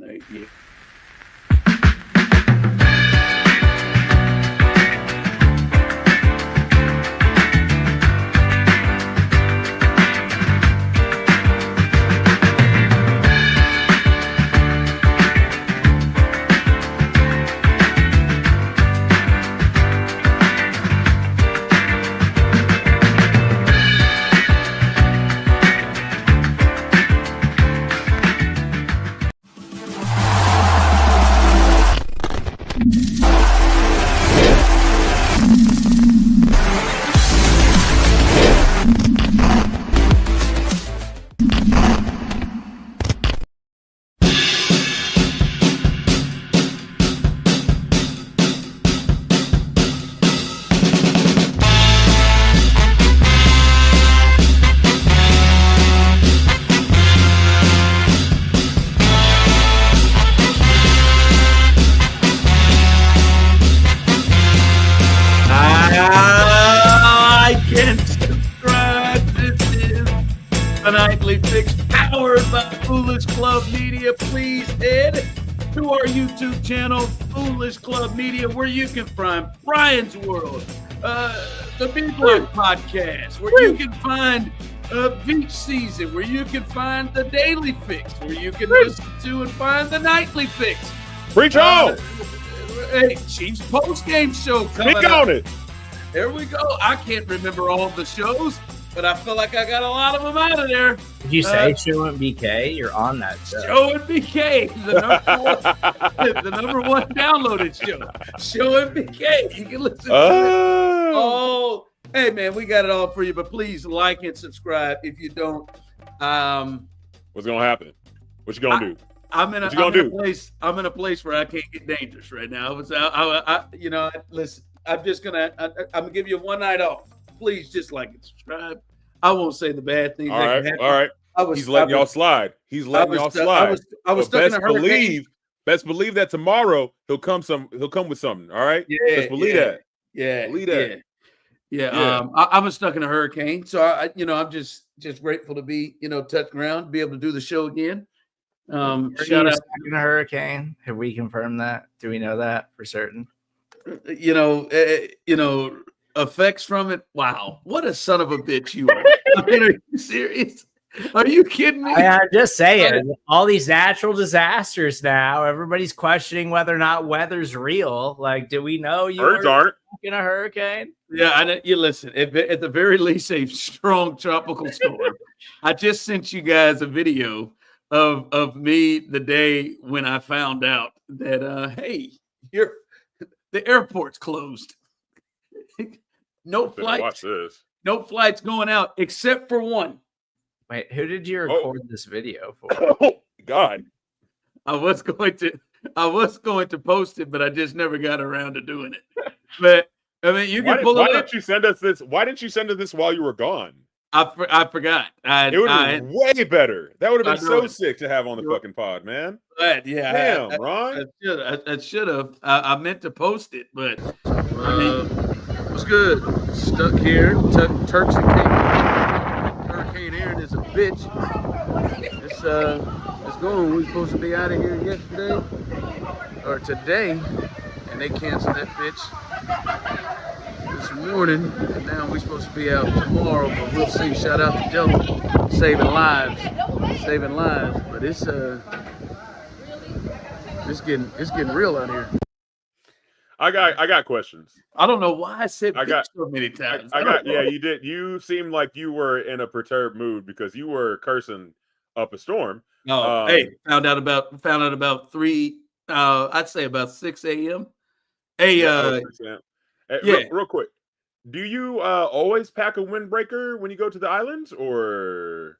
Yeah. I can subscribe. This is the Nightly Fix powered by Foolish Club Media. Please head to our YouTube channel, Foolish Club Media, where you can find Brian's World, the Big Block Podcast, where you can find Beach Season, where you can find the Daily Fix, where you can listen to and find the Nightly Fix. Preach on! Hey, Chiefs post-game show coming Speak on it. There we go. I can't remember all the shows, but I feel like I got a lot of them out of there. Did you say Show and BK? You're on that show. Show and BK, the number one downloaded show. Show and BK. You can listen to it. Oh, hey, man, we got it all for you, but please like and subscribe. If you don't, what's going to happen? What you going to do? I'm in a place where I can't get dangerous right now. Listen, I'm gonna give you one night off. Please just like and subscribe. I won't say the bad things. All right. He's letting y'all slide. I was stuck in a hurricane. Best believe that tomorrow he'll come with something. All right. Yeah. Just believe that. Yeah. Believe that. Yeah. I was stuck in a hurricane, so I'm just grateful to be touch ground, be able to do the show again. Shout out in a hurricane. Have we confirmed that? Do we know that for certain? Effects from it. Wow, what a son of a bitch you are! I mean, are you serious? Are you kidding me? I'm just saying, all these natural disasters now. Everybody's questioning whether or not weather's real. Like, do we know you aren't in a hurricane? Yeah, you listen. At the very least, a strong tropical storm. I just sent you guys a video of me the day when I found out that hey, the airport's closed. No flights. Watch this. No flights going out except for one. Wait, who did you record this video for? Oh God. I was going to post it, but I just never got around to doing it. But I mean, you can pull it up. Why didn't you send us this? Why didn't you send us this while you were gone? I forgot. It would have been way better. That would have been so sick to have on the fucking pod, man. But yeah, damn, Ron. I should have. I meant to post it, but I mean, what's good? Stuck here, Turks and Caicos. Hurricane Aaron is a bitch. It's going. We were supposed to be out of here yesterday or today, and they canceled that bitch this morning, and now we're supposed to be out tomorrow, but we'll see. Shout out to Delta, saving lives, but it's getting real out here. I got questions. I don't know why I said so many times. You did. You seemed like you were in a perturbed mood because you were cursing up a storm. No, hey, found out about 3. I'd say about 6 a.m. Hey, real quick. Do you always pack a windbreaker when you go to the islands, or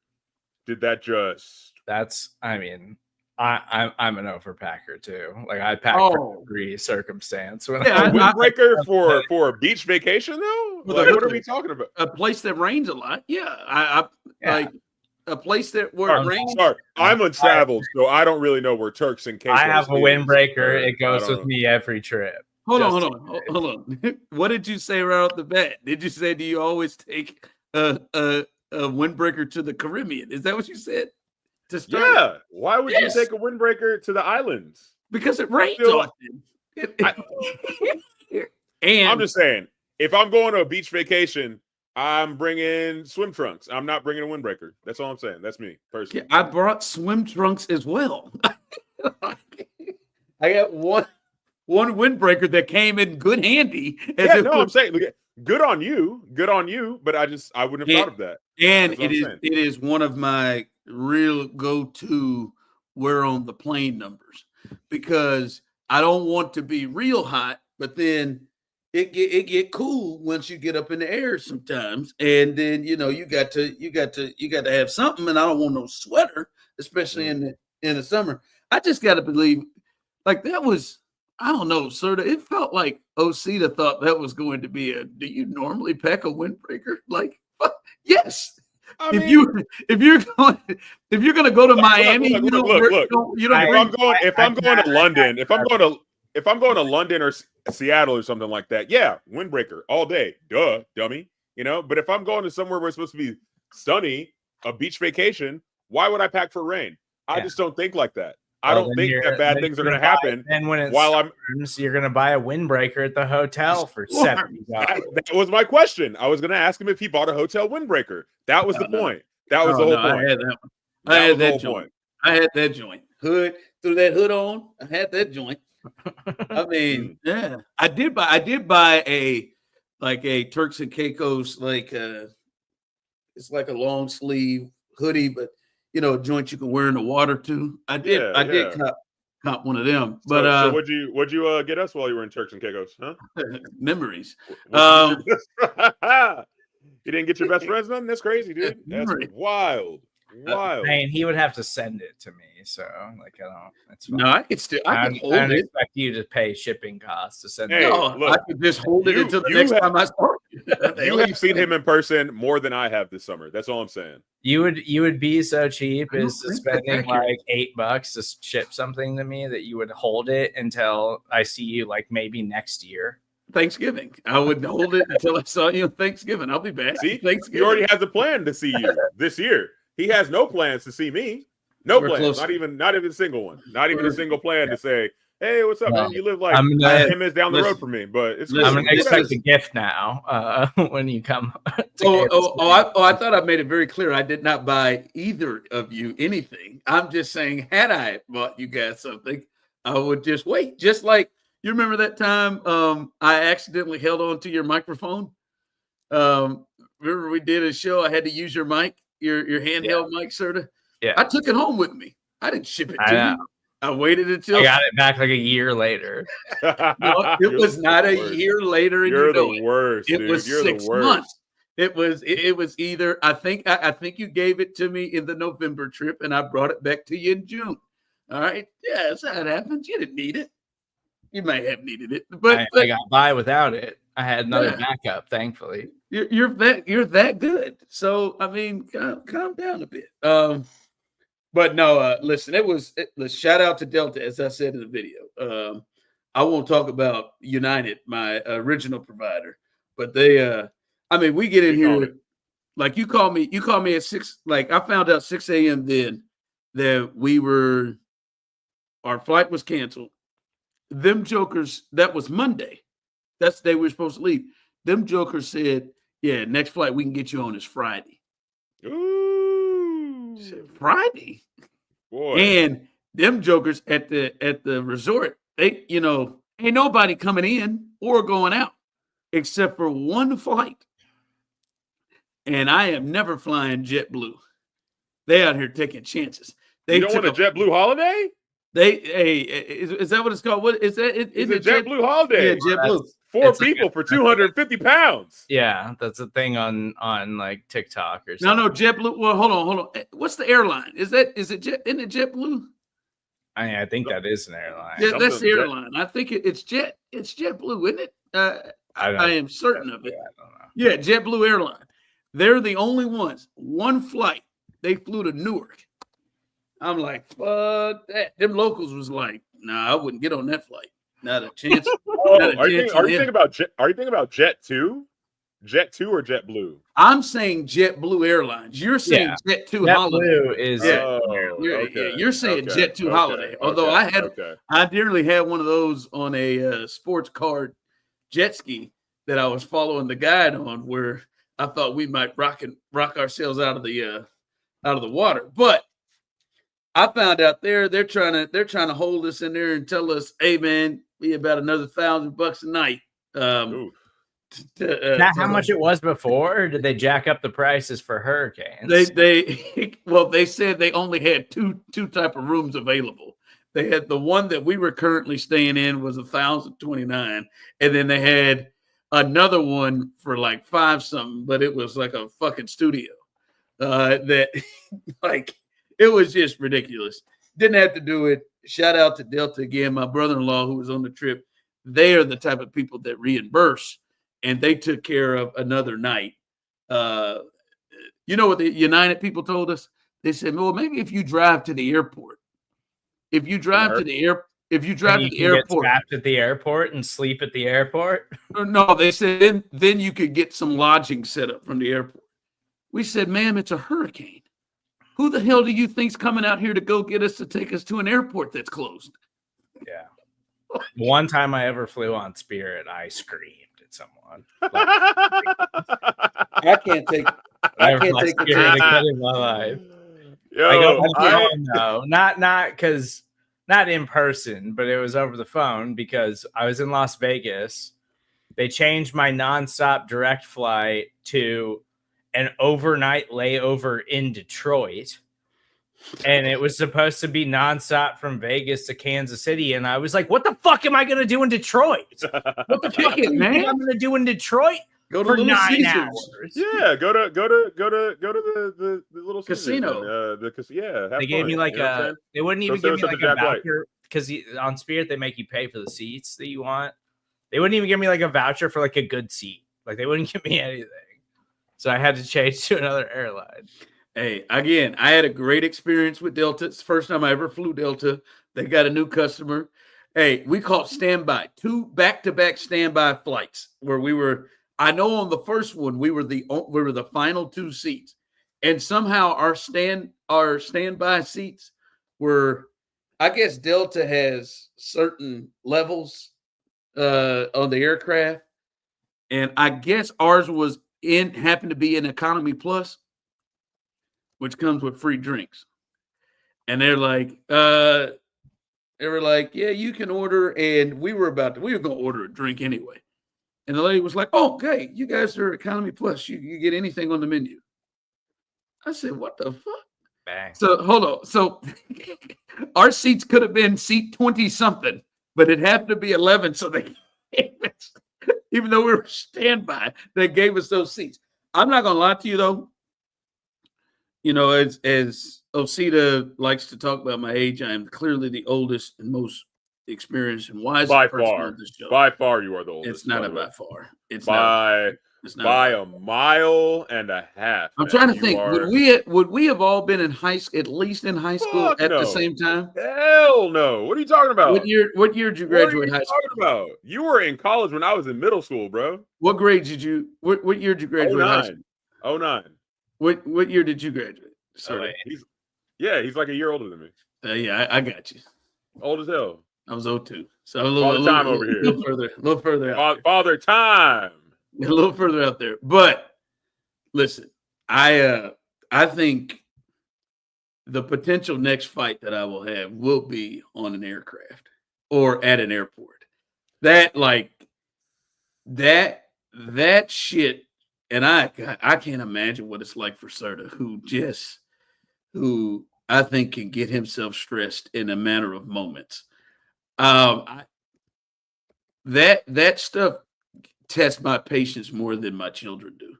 did that just? I'm an overpacker too. Like I pack for every circumstance. A windbreaker for a beach vacation though? Like, what are we talking about? A place that rains a lot. Yeah, like a place that it rains. Sorry, I'm untraveled, so I don't really know where Turks and Caicos. I have a windbreaker. It goes with me every trip. Hold on. What did you say right off the bat? Did you say, do you always take a windbreaker to the Caribbean? Is that what you said? to start. Yeah. Why would you take a windbreaker to the islands? Because it rains often. And I'm just saying, if I'm going to a beach vacation, I'm bringing swim trunks. I'm not bringing a windbreaker. That's all I'm saying. That's me personally. I brought swim trunks as well. I got one windbreaker that came in good handy. I'm saying, good on you. But I wouldn't have thought of that. And it is one of my real go-to wear on the plane numbers, because I don't want to be real hot, but then it get cool once you get up in the air sometimes, and then you got to have something, and I don't want no sweater, especially in the summer. I just got to believe, like, that was, I don't know, Serda. It felt like Osita thought that was going to be do you normally pack a windbreaker? Like, yes. If you're going to go to Miami, if I'm going to London or Seattle or something like that, yeah, windbreaker all day, duh, dummy. But if I'm going to somewhere where it's supposed to be sunny, a beach vacation, why would I pack for rain? I just don't think like that. I don't think that bad things are going to happen. And when you're going to buy a windbreaker at the hotel for $70. That was my question. I was going to ask him if he bought a hotel windbreaker. That was the point. That was the whole point. I had that one. I had that joint. I had that joint. Hood, threw that hood on. I had that joint. I mean, yeah. I did buy a Turks and Caicos, it's like a long sleeve hoodie, but a joint you can wear in the water too. I did cop one of them. But so what'd you get us while you were in Turks and Caicos, huh? Memories. You didn't get your best friends none? That's crazy, dude. That's wild. I mean, he would have to send it to me, so I don't. That's fine. No, I can hold it. I don't expect you to pay shipping costs to send it. I could just hold it until the next time I start. You have seen him in person more than I have this summer. That's all I'm saying. You would be so cheap as to spending like $8 to ship something to me that you would hold it until I see you, like maybe next year. Thanksgiving. I would hold it until I saw you on Thanksgiving. I'll be back. See, Thanksgiving. He already has a plan to see you this year. He has no plans to see me. No plans. Not even a single one. Not even a single plan to say, "Hey, what's up, man? You live like 10 minutes down the road from me." But it's I'm gonna expect a gift now when you come. I thought I made it very clear. I did not buy either of you anything. I'm just saying, had I bought you guys something, I would just wait. Just like, you remember that time I accidentally held on to your microphone? Remember we did a show? I had to use your mic. Your handheld mic, Serda. Yeah. I took it home with me. I didn't ship it to you. I waited until I got it back like a year later. No, it was not a year later. You're the worst. It was 6 months. It was either I think you gave it to me in the November trip, and I brought it back to you in June. All right. Yeah, that's how it happens. You didn't need it. You may have needed it, but I got by without it. I had another backup, thankfully. You're that good. So I mean, calm down a bit. But no, listen. Shout out to Delta, as I said in the video. I won't talk about United, my original provider, but they. I mean, we get in here. Like you call me at 6. Like I found out 6 a.m. then that our flight was canceled. Them jokers, that was Monday. That's the day we were supposed to leave. Them jokers said, "Yeah, next flight we can get you on is Friday." Ooh, Friday, boy. And them jokers at the resort, they ain't nobody coming in or going out except for one flight. And I am never flying JetBlue. They out here taking chances. You don't want a JetBlue holiday? Is that what it's called? What is that? It's a JetBlue holiday. Yeah, JetBlue. 4 people for 250 pounds. Yeah, that's a thing on like TikTok or something. No, JetBlue. Well, hold on. What's the airline? Isn't it JetBlue? I think that is an airline. Yeah, that's the airline. I think it's JetBlue, isn't it? I am certain of it. I don't know. Yeah, JetBlue airline. They're the only ones. One flight. They flew to Newark. I'm like, fuck that. Them locals was like, nah, I wouldn't get on that flight. Not a chance. Are you thinking about Jet 2? Jet2 or JetBlue? I'm saying JetBlue Airlines. You're saying Jet2 Holiday. JetBlue is You're saying Jet2 Holiday. Although I nearly had one of those on a sports card jet ski that I was following the guide on, where I thought we might rock ourselves out of the water. But I found out they're trying to hold us in there and tell us, hey man, be about another $1,000 a night. How much it was before, or did they jack up the prices for hurricanes? They said they only had two type of rooms available. They had the one that we were currently staying in was $1,029, and then they had another one for like $5 something, but it was like a fucking studio. That like it was just ridiculous. Didn't have to do it. Shout out to Delta again, my brother-in-law who was on the trip. They are the type of people that reimburse. And they took care of another night. You know what the United people told us? They said, "Well, maybe if you drive to the airport, if you drive to the airport, get trapped at the airport and sleep at the airport." No, they said then you could get some lodging set up from the airport. We said, "Ma'am, it's a hurricane. Who the hell do you think's coming out here to go get us to take us to an airport that's closed?" Yeah. One time I ever flew on Spirit, I screamed. Someone I can't take the time in my life. Not in person, but it was over the phone because I was in Las Vegas. They changed my nonstop direct flight to an overnight layover in Detroit. And it was supposed to be nonstop from Vegas to Kansas City. And I was like, what the fuck am I going to do in Detroit? What the fuck am I going to do in Detroit? Go to for Little 9 Caesars. hours. Yeah, go to the little casino. They gave me like they wouldn't even give me like a voucher because on Spirit they make you pay for the seats that you want. They wouldn't even give me like a voucher for like a good seat. Like they wouldn't give me anything. So I had to change to another airline. Hey, again, I had a great experience with Delta. It's the first time I ever flew Delta. They got a new customer. Hey, we caught standby, 2 back-to-back standby flights where we were. I know on the first one we were the final 2 seats, and somehow our standby seats were. I guess Delta has certain levels on the aircraft, and I guess ours happened to be in Economy Plus, which comes with free drinks. And they're like, yeah, you can order. And we were going to order a drink anyway. And the lady was like, oh, okay, you guys are Economy Plus. You get anything on the menu. I said, what the fuck? Bang. So hold on. So our seats could have been seat 20 something, but it happened to be 11. So they gave us, even though we were standby, they gave us those seats. I'm not going to lie to you though. You know, as Osita likes to talk about my age, I am clearly the oldest and most experienced and wisest person on this show. By far, you are the oldest. It's not by far. It's by a mile and a half. I'm trying to think. Would we have all been in high school, at least in high school, at the same time? Hell no. What are you talking about? What year did you graduate high school? What are you talking about? You were in college when I was in middle school, bro. What grade did you? What year did you graduate high school? 09. What year did you graduate? Sorry. He's like a year older than me. Yeah, I got you. Old as hell. I was 02. So a little time over here. A little further out. Father time. A little further out there. But listen, I think the potential next fight that I will have will be on an aircraft or at an airport. That shit. And I can't imagine what it's like for Serda, who I think can get himself stressed in a matter of moments. That stuff tests my patience more than my children do.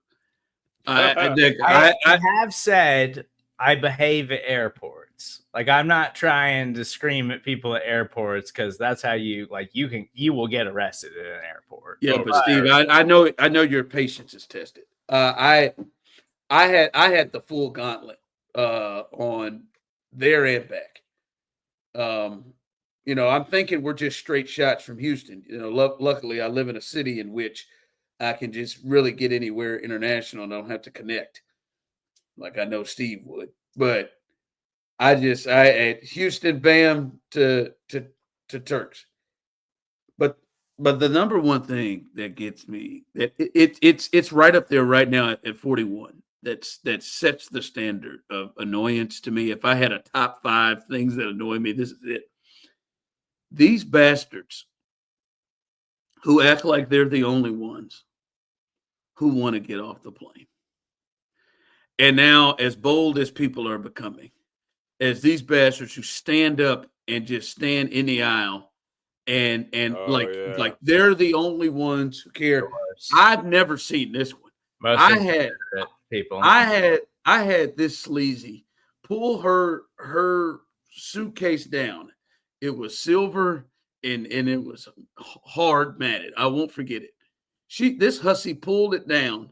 I have said I behave at airports. Like I'm not trying to scream at people at airports because that's how you will get arrested at an airport. Yeah, but Steve, I know your patience is tested. I had the full gauntlet on there and back. I'm thinking we're just straight shots from Houston. Luckily I live in a city in which I can just really get anywhere international and I don't have to connect like I know Steve would. But I at Houston, bam, to Turks. But the number one thing that gets me, it's right up there right now at 41. That sets the standard of annoyance to me. If I had a top 5 things that annoy me, this is it. These bastards who act like they're the only ones who want to get off the plane. And now, as bold as people are becoming, as these bastards who stand up and just stand in the aisle and like they're the only ones who care. I've never seen this one. I had this sleazy pull her suitcase down. It was silver and it was hard matted. I won't forget it. This hussy pulled it down,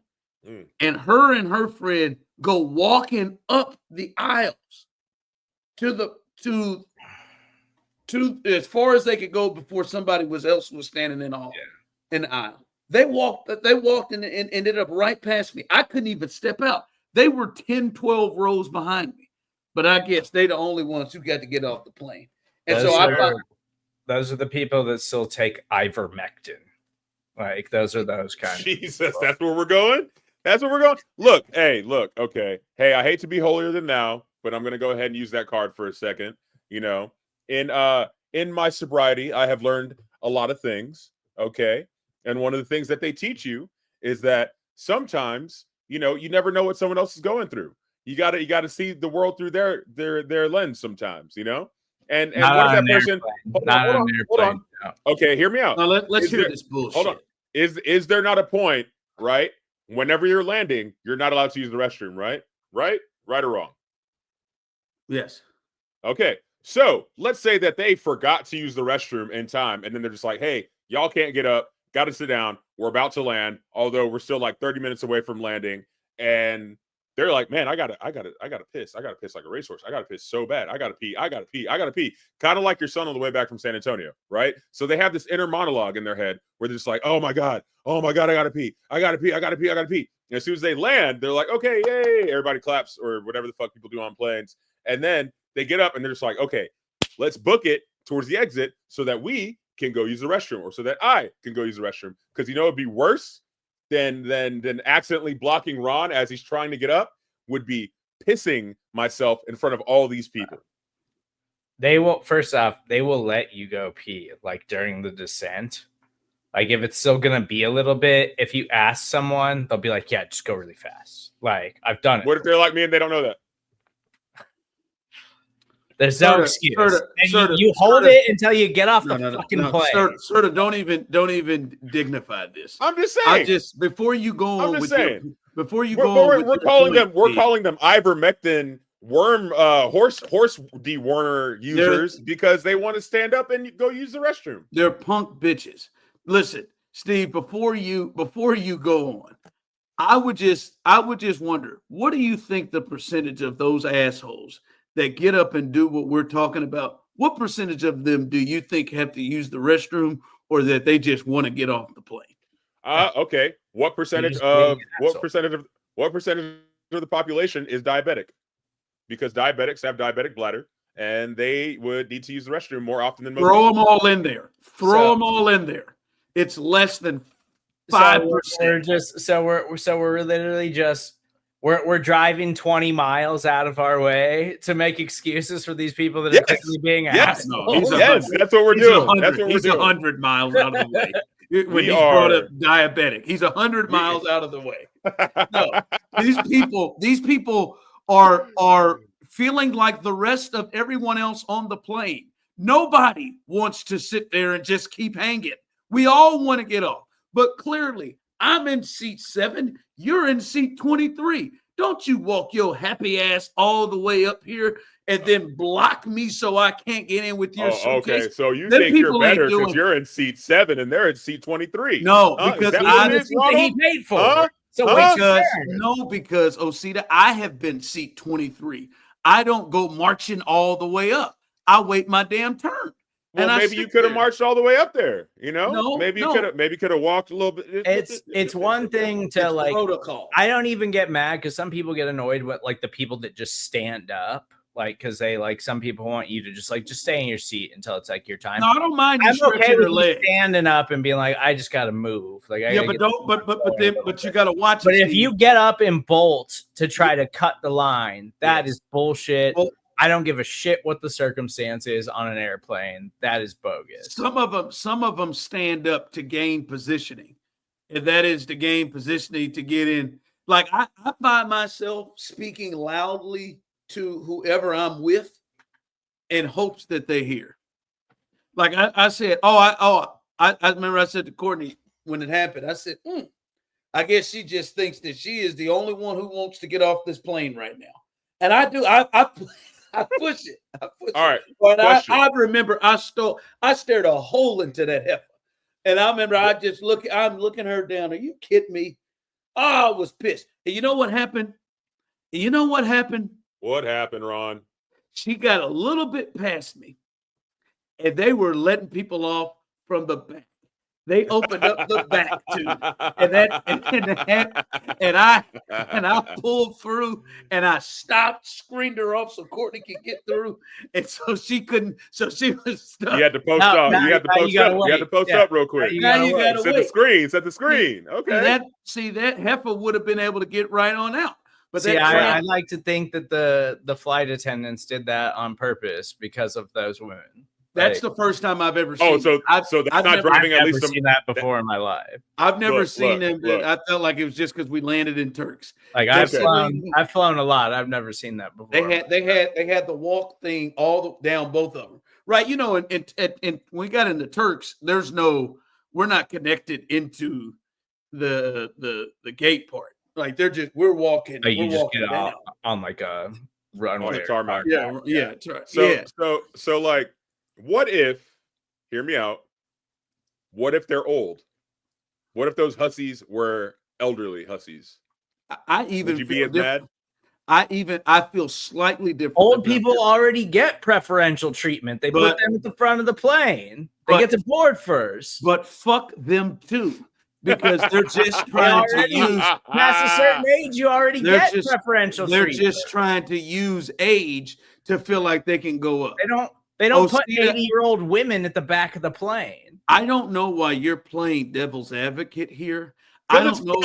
and her friend go walking up the aisles to as far as they could go before somebody else was standing in the aisle. They walked and ended up right past me. I couldn't even step out. They were 10, 12 rows behind me. But I guess they the only ones who got to get off the plane. And those are the people that still take ivermectin. Like those are those kind of Jesus, people. That's where we're going? That's where we're going? Look, okay. Hey, I hate to be holier than thou, but I'm gonna go ahead and use that card for a second. In my sobriety, I have learned a lot of things. Okay. And one of the things that they teach you is that sometimes, you never know what someone else is going through. You gotta see the world through their lens sometimes, And what if that person hold on. No. Okay, hear me out. Now let's hear this bullshit. Hold on. Is there not a point, right? Whenever you're landing, you're not allowed to use the restroom, right? Right or wrong? Yes. Okay. So let's say that they forgot to use the restroom in time, and then they're just like, hey, y'all can't get up, got to sit down. We're about to land, although we're still like 30 minutes away from landing. And they're like, man, I gotta piss. I gotta piss like a racehorse. I gotta piss so bad. I gotta pee. Kind of like your son on the way back from San Antonio, right? So they have this inner monologue in their head where they're just like, oh my God, I gotta pee. And as soon as they land, they're like, okay, yay. Everybody claps or whatever the fuck people do on planes. And then they get up and they're just like, okay, let's book it towards the exit so that we can go use the restroom, or so that I can go use the restroom. Because it'd be worse than accidentally blocking Ron as he's trying to get up would be pissing myself in front of all these people. They will let you go pee like during the descent. Like if it's still gonna be a little bit, if you ask someone, they'll be like, yeah, just go really fast. Like I've done it. What if they're like me and they don't know that? There's no excuse. You hold it until you get off the fucking plane. Serda, don't even dignify this. I'm just saying. Before you go on with we're calling them ivermectin worm horse dewormer users because they want to stand up and go use the restroom. They're punk bitches. Listen, Steve, before you go on, I would just wonder, what do you think the percentage of those assholes that get up and do what we're talking about, what percentage of them do you think have to use the restroom, or that they just want to get off the plane? Okay. What percentage of the population is diabetic? Because diabetics have diabetic bladder, and they would need to use the restroom more often than most. Throw them all in there. Them all in there. It's less than 5%. We're literally just. We're driving 20 miles out of our way to make excuses for these people that are clearly being asked. Yes, that's what we're doing. He's 100 miles out of the way. When he's brought up diabetic, he's 100 miles out of the way. No, these people are feeling like the rest of everyone else on the plane. Nobody wants to sit there and just keep hanging. We all want to get off, but clearly I'm in seat 7. You're in seat 23. Don't you walk your happy ass all the way up here and then block me so I can't get in with your suitcase. Okay, so you think you're better because you're in seat 7 and they're in seat 23. No, because he paid for it. Because Osita, I have been seat 23. I don't go marching all the way up. I wait my damn turn. Well, And maybe you could have marched all the way up there. You know, No, maybe you no. could have walked a little bit. It's one thing to It's like protocol. I don't even get mad because some people get annoyed with like the people that just stand up, like because they like some people want you to just stay in your seat until it's like your time. No, I don't mind you I'm okay stretching with your leg. standing up and being like, I just got to move. Like, Yeah, but don't. But you got to watch. But it, if Steve. you get up and bolt to try to cut the line, that is bullshit. Well, I don't give a shit what the circumstance is on an airplane. That is bogus. Some of them stand up to gain positioning, and that is to gain positioning to get in. Like I find myself speaking loudly to whoever I'm with, in hopes that they hear. Like I said, I remember I said to Courtney when it happened. I said, I guess she just thinks that she is the only one who wants to get off this plane right now, and I do. I push it. All right. But I remember I stared a hole into that heifer. And I remember I'm looking her down. Are you kidding me? Oh, I was pissed. And you know what happened? What happened, Ron? She got a little bit past me. And they were letting people off from the back. They opened up the back too, and I pulled through, and I stopped, screened her off so Courtney could get through, and so she couldn't. So she was stuck. You had to post up. You had to post up. You had to post up real quick. Now you got to set the screen. Set the screen. Okay. That heifer would have been able to get right on out. But I like to think that the flight attendants did that on purpose because of those women. That's the first time I've ever seen. Oh, so that's not driving at least. I've seen that before in my life. I've never seen them. I felt like it was just because we landed in Turks. Like I've flown a lot. I've never seen that before. They had the walk thing down both of them, right? You know, and when we got into Turks, we're not connected into the gate part. Like we're walking. You we're just walking get on like a runway. On a tarmac. Yeah, that's right. So like. What if, hear me out, what if they're old? What if those hussies were elderly hussies? Would you be as mad? I feel slightly different. Old people already get preferential treatment. They put them at the front of the plane. They get to board first. But fuck them too. Because they're just trying to use past a certain age, you already get preferential treatment. They're just trying to use age to feel like they can go up. They don't put 80-year-old women at the back of the plane. I don't know why you're playing devil's advocate here. I don't know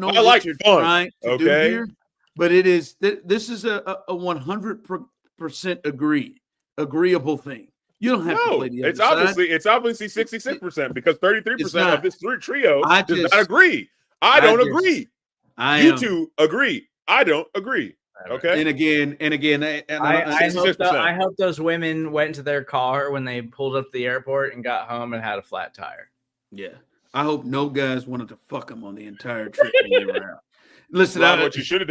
what you're trying to do here. But it is this is a 100% agreeable thing. You don't have to play the other side. It's obviously 66% because 33% of this trio does not agree. I don't agree. You two agree. I don't agree. Okay. And again, I hope those women went to their car when they pulled up to the airport and got home and had a flat tire. Yeah. I hope no guys wanted to fuck them on the entire trip when they were out. Listen, Rob, what you should have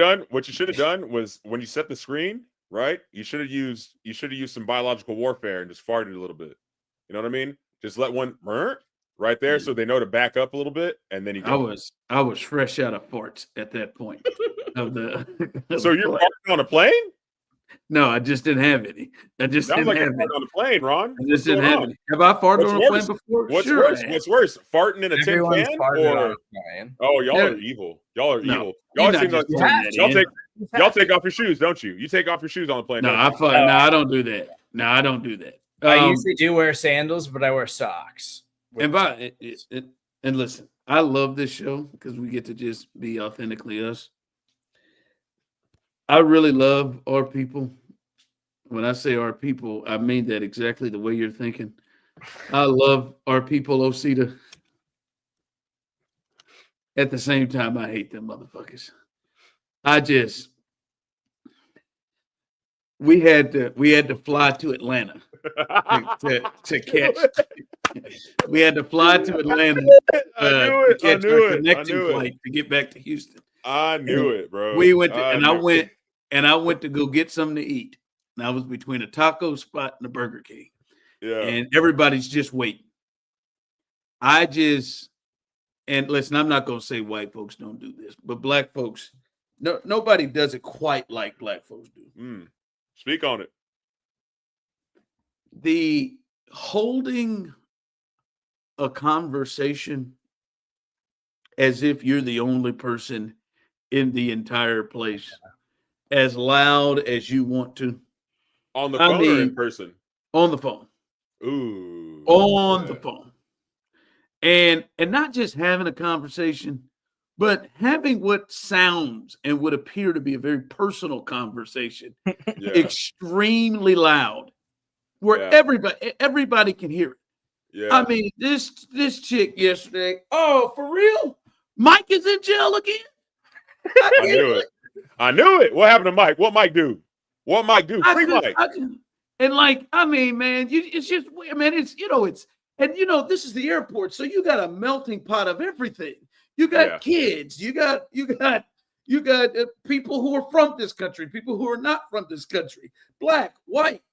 done was when you set the screen, right? You should have used some biological warfare and just farted a little bit. You know what I mean? Just let one right there so they know to back up a little bit, and then you go. I was fresh out of farts at that point of the So you're farting on a plane? No, I just didn't have any. I just didn't have any on a plane, Ron. I just didn't have any. Have I farted on a plane before? What's worse? Farting in a tin can or y'all are evil. Y'all are evil. Y'all seem like y'all take off your shoes, don't you? You take off your shoes on the plane. No, I don't do that. No, I don't do that. I usually do wear sandals, but I wear socks. And listen, I love this show because we get to just be authentically us. I really love our people. When I say our people, I mean that exactly the way you're thinking. I love our people, Osita. At the same time, I hate them motherfuckers. We had to fly to Atlanta to catch. We had to fly to Atlanta to catch our connecting flight to get back to Houston. I knew it, bro. We went to, I went to go get something to eat. And I was between a taco spot and a Burger King. Yeah. And everybody's just waiting. And listen, I'm not going to say white folks don't do this, but black folks, nobody does it quite like black folks do. Speak on it. holding a conversation as if you're the only person in the entire place, as loud as you want to. On the phone or in person? On the phone. Ooh. On the phone. And not just having a conversation, but having what sounds and would appear to be a very personal conversation extremely loud, where everybody can hear it. Yeah. I mean, this chick yesterday, oh, for real? Mike is in jail again? I knew it. What happened to Mike? What Mike do? What Mike do? Free Mike. And like, I mean, man, it's just, man, it's, and this is the airport, so you got a melting pot of everything. You got kids, you got people who are from this country, people who are not from this country, black, white,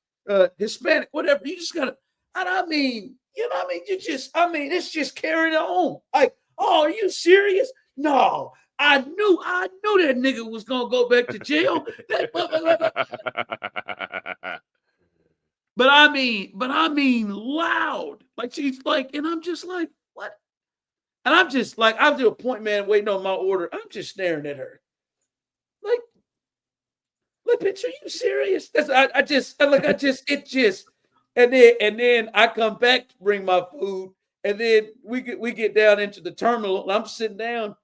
Hispanic, whatever. You just gotta, and I mean, it's just carrying on. Like, oh, are you serious? No, I knew that nigga was gonna go back to jail. But I mean loud. Like, she's like, and I'm just like, what? And I'm just like, I'm to a point, man, waiting on my order. I'm just staring at her. Like, bitch, are you serious? And then I come back to bring my food, and then we get down into the terminal, and I'm sitting down.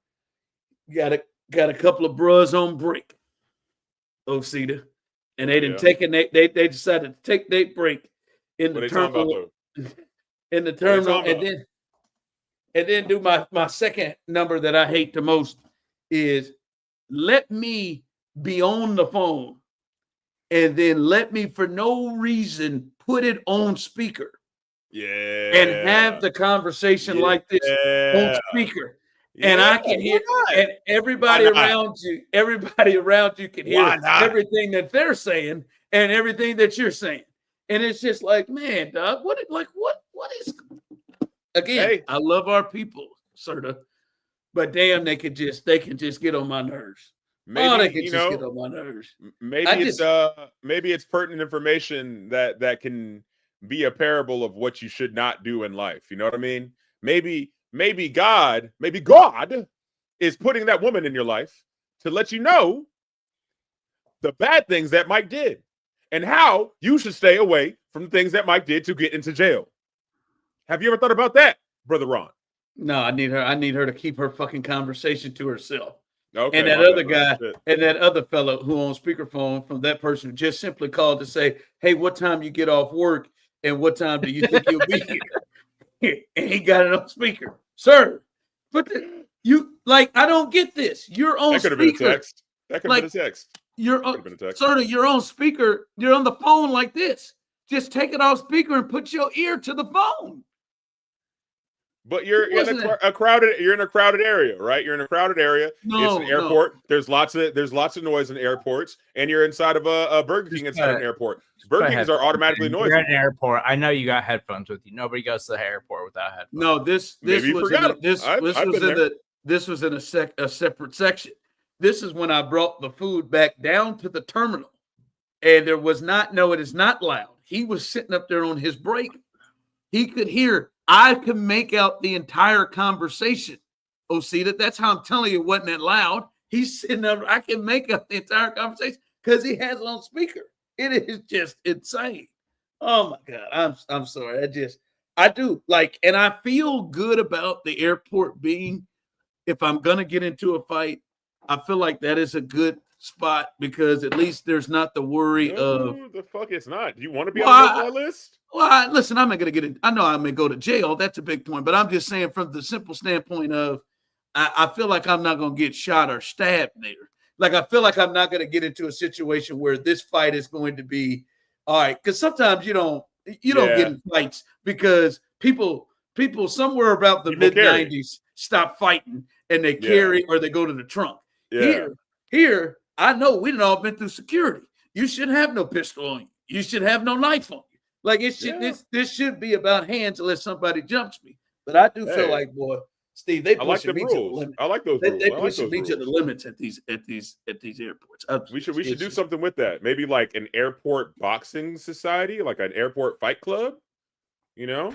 Got a couple of bros on break, Osita. And they didn't take they decided to take their break in the terminal. In the terminal, and then do my second number that I hate the most is let me be on the phone and then let me for no reason put it on speaker. Yeah. And have the conversation like this on speaker. And I can hear, and everybody around you can hear everything that they're saying and everything that you're saying. And it's just like, man, dog, what is, again, hey. I love our people, Serda, but damn, they can just get on my nerves. Maybe, they can just get on my nerves. Maybe it's pertinent information that can be a parable of what you should not do in life. You know what I mean? Maybe God is putting that woman in your life to let you know the bad things that Mike did and how you should stay away from things that Mike did to get into jail. Have you ever thought about that, Brother Ron? No, I need her to keep her fucking conversation to herself. Okay, and that other guy and that other fellow who on speakerphone from that person who just simply called to say, hey, what time you get off work and what time do you think you'll be here? And he got it on speaker. Sir, but I don't get this. You're on speaker. That could have been a text. That could have been a text. You're on speaker. You're on the phone like this. Just take it off speaker and put your ear to the phone. But you're in a crowded area, right? You're in a crowded area. It's an airport. No. There's lots of noise in airports, and you're inside of a Burger King inside an airport. Burger Kings are automatically noisy. You're at an airport. I know you got headphones with you. Nobody goes to the airport without headphones. No, this was in a separate section. This is when I brought the food back down to the terminal, and it is not loud. He was sitting up there on his break. He could hear. I can make out the entire conversation. Osita, that's how I'm telling you it wasn't that loud. He's sitting up. I can make out the entire conversation because he has it on speaker. It is just insane. Oh my God. I'm sorry. I do like, and I feel good about the airport being, if I'm going to get into a fight, I feel like that is a good spot because at least there's not the worry of. The fuck it's not. Do you want to be on the list? Well, listen, I'm not going to get in. I know I may go to jail. That's a big point. But I'm just saying from the simple standpoint of I feel like I'm not going to get shot or stabbed there. Like, I feel like I'm not going to get into a situation where this fight is going to be all right. Because sometimes you don't get in fights because people somewhere about the mid-90s stop fighting and they carry or they go to the trunk. Yeah. Here, I know we've all been through security. You shouldn't have no pistol on you. You should have no knife on you. Like it should, this should be about hands unless somebody jumps me. But I do feel like, boy, Steve, they pushing me to the limit. I like those rules. They pushing me to the limits at these airports. We should do something with that. Maybe like an airport boxing society, like an airport fight club. You know?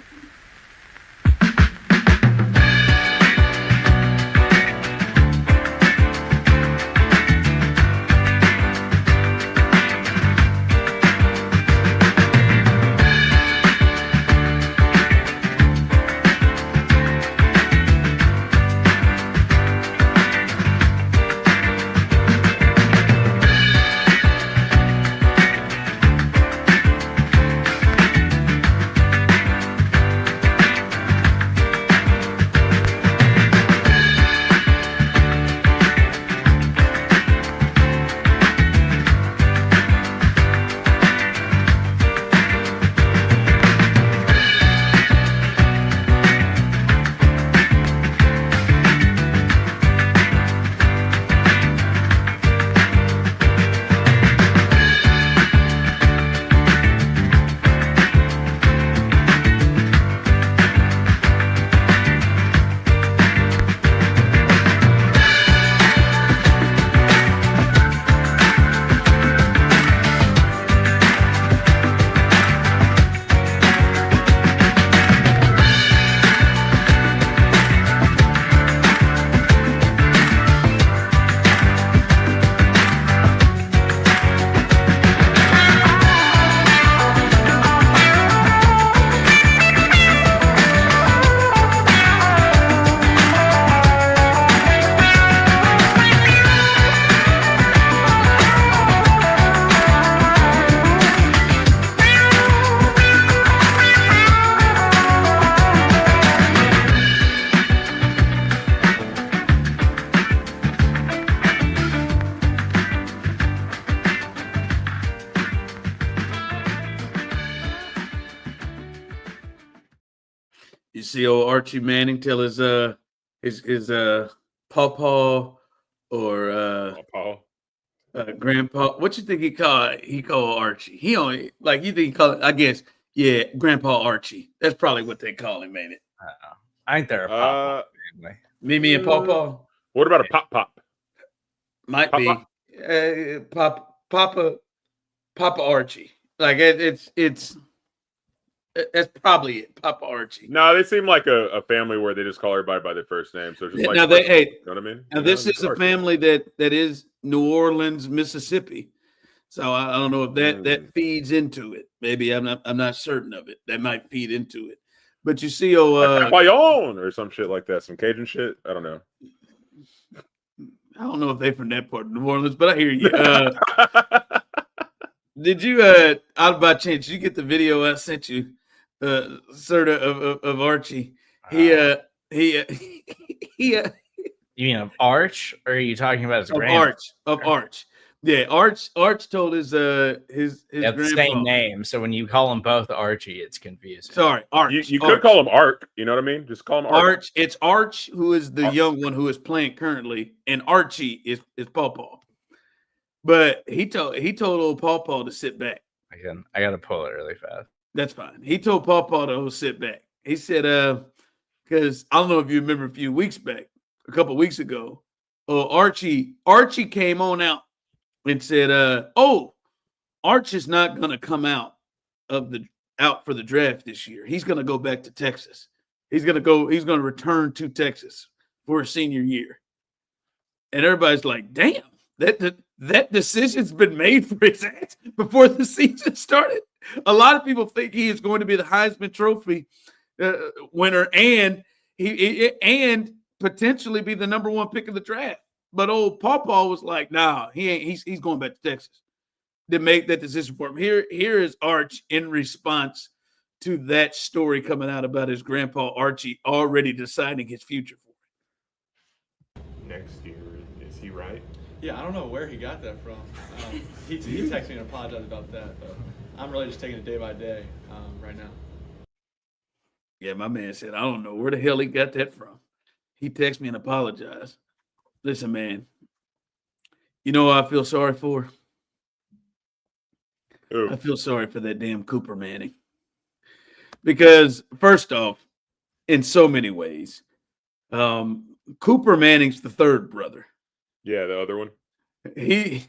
You see old Archie Manning tell his pawpaw or Paul. grandpa. What you think he called Archie? He only like you think he called it, I guess, yeah, Grandpa Archie. That's probably what they call him, ain't it? I think they're a pop family. Mimi and Pawpaw? What about a pop? Might Papa? be. Papa Archie. Like it's that's probably it, Papa Archie. No, they seem like a family where they just call everybody by their first name. So it's just like, Now you know what I mean? Now this is a family that is New Orleans, Mississippi. So I don't know if that feeds into it. Maybe I'm not certain of it. That might feed into it. But you see, Papillon or some shit like that, some Cajun shit. I don't know. I don't know if they're from that part of New Orleans, but I hear you. Did you out by chance you get the video I sent you, Serda of Archie? You mean of Arch, or are you talking about his grandpa? Arch. Yeah, Arch told his they have the grandpa. same name, so when you call them both Archie, it's confusing. Sorry, Arch. You could call him Ark. You know what I mean? Just call him Arch. It's Arch who is the young one who is playing currently, and Archie is Pawpaw. But he told old Pawpaw to sit back. I got to pull it really fast. That's fine. He told Pawpaw to sit back. He said, because I don't know if you remember a couple weeks ago, Archie came on out and said, Arch is not going to come out for the draft this year. He's going to go back to Texas. He's going to return to Texas for his senior year. And everybody's like, damn, that decision's been made for his ass before the season started. A lot of people think he is going to be the Heisman Trophy winner and and potentially be the number one pick of the draft. But old Pawpaw was like, nah, he ain't. He's going back to Texas to make that decision for him. Here is Arch in response to that story coming out about his grandpa Archie already deciding his future for him. Next year, is he right? Yeah, I don't know where he got that from. He texted me and apologized about that, but I'm really just taking it day by day right now. Yeah, my man said, I don't know where the hell he got that from. He texted me and apologized. Listen, man, you know what I feel sorry for? Ooh. I feel sorry for that damn Cooper Manning. Because, first off, in so many ways, Cooper Manning's the third brother. Yeah, the other one. He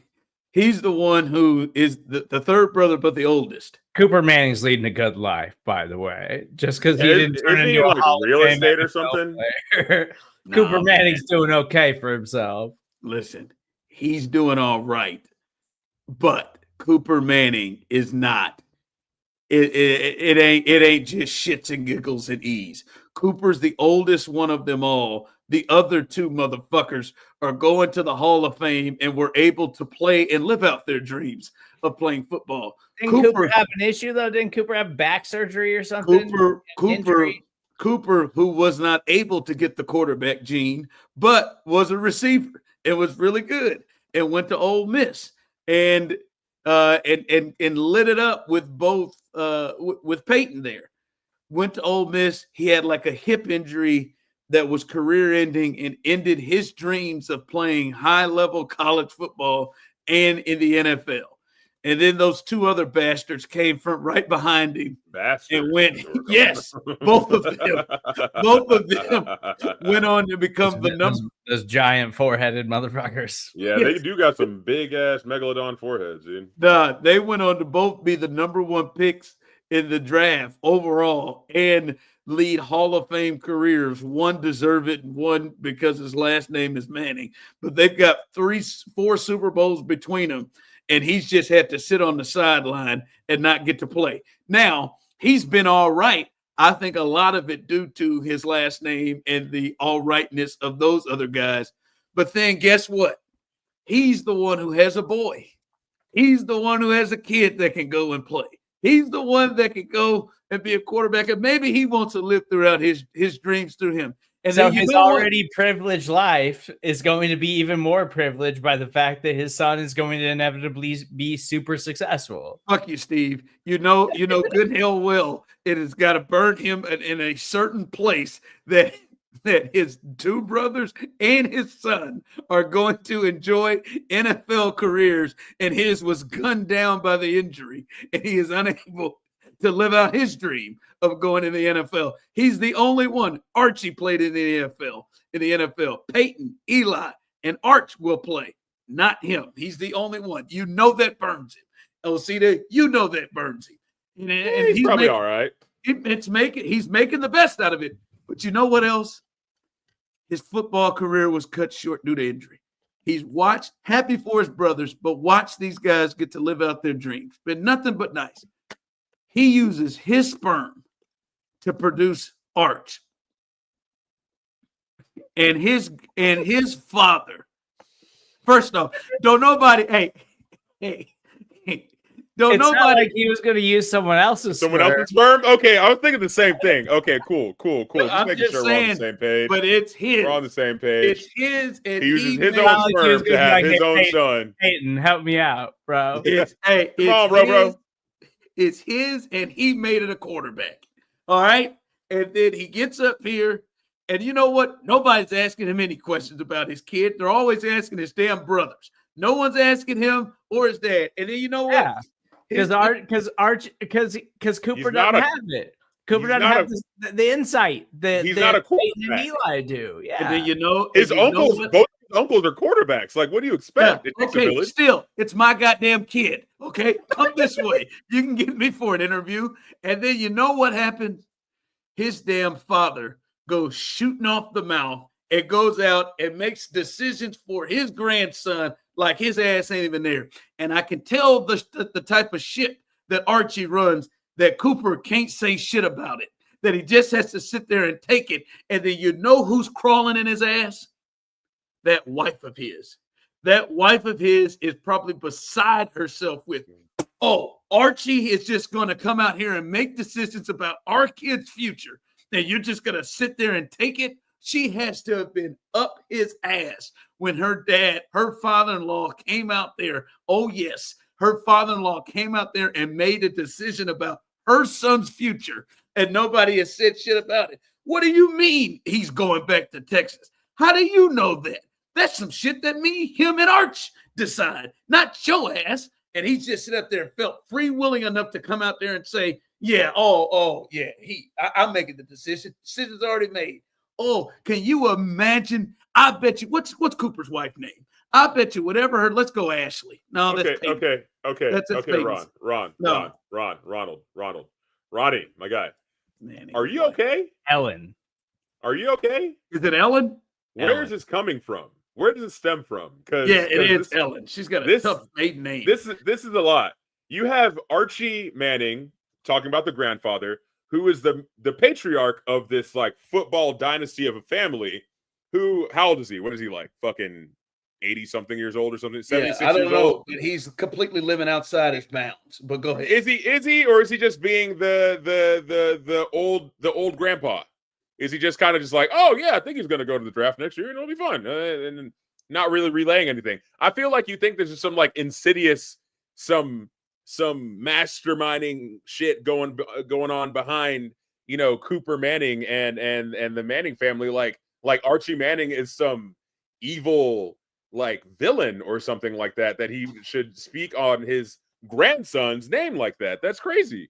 He's the one who is the third brother, but the oldest. Cooper Manning's leading a good life, by the way. Just because he didn't turn Isn't he into in a like Hall of real Fame estate or NFL something? player. Nah, Cooper man. Manning's doing okay for himself. Listen, he's doing all right, but Cooper Manning is not. It ain't just shits and giggles and ease. Cooper's the oldest one of them all. The other two motherfuckers are going to the Hall of Fame and were able to play and live out their dreams of playing football. Didn't Cooper have an issue though? Didn't Cooper have back surgery or something? Cooper, who was not able to get the quarterback gene, but was a receiver and was really good and went to Ole Miss and lit it up with both with Peyton there. Went to Ole Miss. He had like a hip injury that was career ending and ended his dreams of playing high level college football and in the NFL. And then those two other bastards came from right behind him and went, yes, both of them went on to become those giant four-headed motherfuckers. Yeah, yes. They do got some big ass megalodon foreheads, dude. They went on to both be the number one picks in the draft overall and lead Hall of Fame careers. One deserve it, and one because his last name is Manning. But they've got 4 Super Bowls between them. And he's just had to sit on the sideline and not get to play. Now, he's been all right. I think a lot of it due to his last name and the all rightness of those other guys. But then guess what? He's the one who has a boy. He's the one who has a kid that can go and play. He's the one that can go and be a quarterback. And maybe he wants to live throughout his dreams through him. And so his already privileged life is going to be even more privileged by the fact that his son is going to inevitably be super successful. Fuck you, Steve. You know good hell well it has got to burn him in a certain place that his 2 brothers and his son are going to enjoy NFL careers, and his was gunned down by the injury, and he is unable to live out his dream of going in the NFL. He's the only one. Archie played in the NFL. Peyton, Eli, and Arch will play. Not him. He's the only one. You know that burns him. Osita, you know that burns him. And he's probably all right. He's making the best out of it. But you know what else? His football career was cut short due to injury. He's happy for his brothers, but watch these guys get to live out their dreams. Been nothing but nice. He uses his sperm to produce Arch. And his father. First off, don't nobody Not like he was going to use someone else's sperm. Okay, I was thinking the same thing. Okay, cool. Just making sure we're on the same page. But it's his. We're on the same page. It's his. And he uses his own sperm to have his own son. Peyton, help me out, bro. Come on, bro. It's his, and he made it a quarterback. All right? And then he gets up here, and you know what? Nobody's asking him any questions about his kid. They're always asking his damn brothers. No one's asking him or his dad. And then you know what? Yeah. Because Cooper doesn't have it. Cooper doesn't have the insight that he's not a Peyton and Eli do. Yeah. And then you know his uncles, both his uncles are quarterbacks. Like, what do you expect? Yeah. Okay, still, it's my goddamn kid. Okay, come this way. You can get me for an interview. And then you know what happened? His damn father goes shooting off the mouth and goes out and makes decisions for his grandson like his ass ain't even there. And I can tell the type of shit that Archie runs that Cooper can't say shit about it, that he just has to sit there and take it. And then you know who's crawling in his ass? That wife of his. That wife of his is probably beside herself with, oh, Archie is just going to come out here and make decisions about our kid's future. And you're just going to sit there and take it? She has to have been up his ass when her father-in-law came out there. Oh, yes, her father-in-law came out there and made a decision about her son's future, and nobody has said shit about it. What do you mean he's going back to Texas? How do you know that? That's some shit that him, and Arch decide, not your ass. And he's just sit up there and felt free-willing enough to come out there and say, yeah, I'm making the decision. Decision's already made. Oh, can you imagine? I bet you. What's Cooper's wife's name? I bet you whatever her. Let's go, Ashley. No, that's Peyton. Okay. That's Peyton's. Ronald, Ronnie, my guy. Man, Are you okay? Ellen. Are you okay? Is it Ellen? Where is this coming from? Where does it stem from? It is Ellen. She's got a tough maiden name. This is a lot. You have Archie Manning talking about the grandfather, who is the patriarch of this like football dynasty of a family. Who? How old is he? What is he like? Fucking 80-something years old or something? 76 I don't years know, old? but he's completely living outside his bounds. But go ahead. Is he, or is he just being the old grandpa? Is he just kind of just like, oh yeah, I think he's going to go to the draft next year and it'll be fun, and not really relaying anything? I feel like you think there's just some like insidious, some masterminding shit going on behind, you know, Cooper Manning and the Manning family. Like Archie Manning is some evil like villain or something like that he should speak on his grandson's name like that. That's crazy.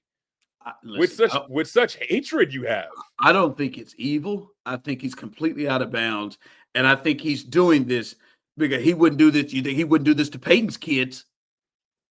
With such hatred you have. I don't think it's evil. I think he's completely out of bounds, and I think he's doing this because he wouldn't do this. You think he wouldn't do this to Peyton's kids?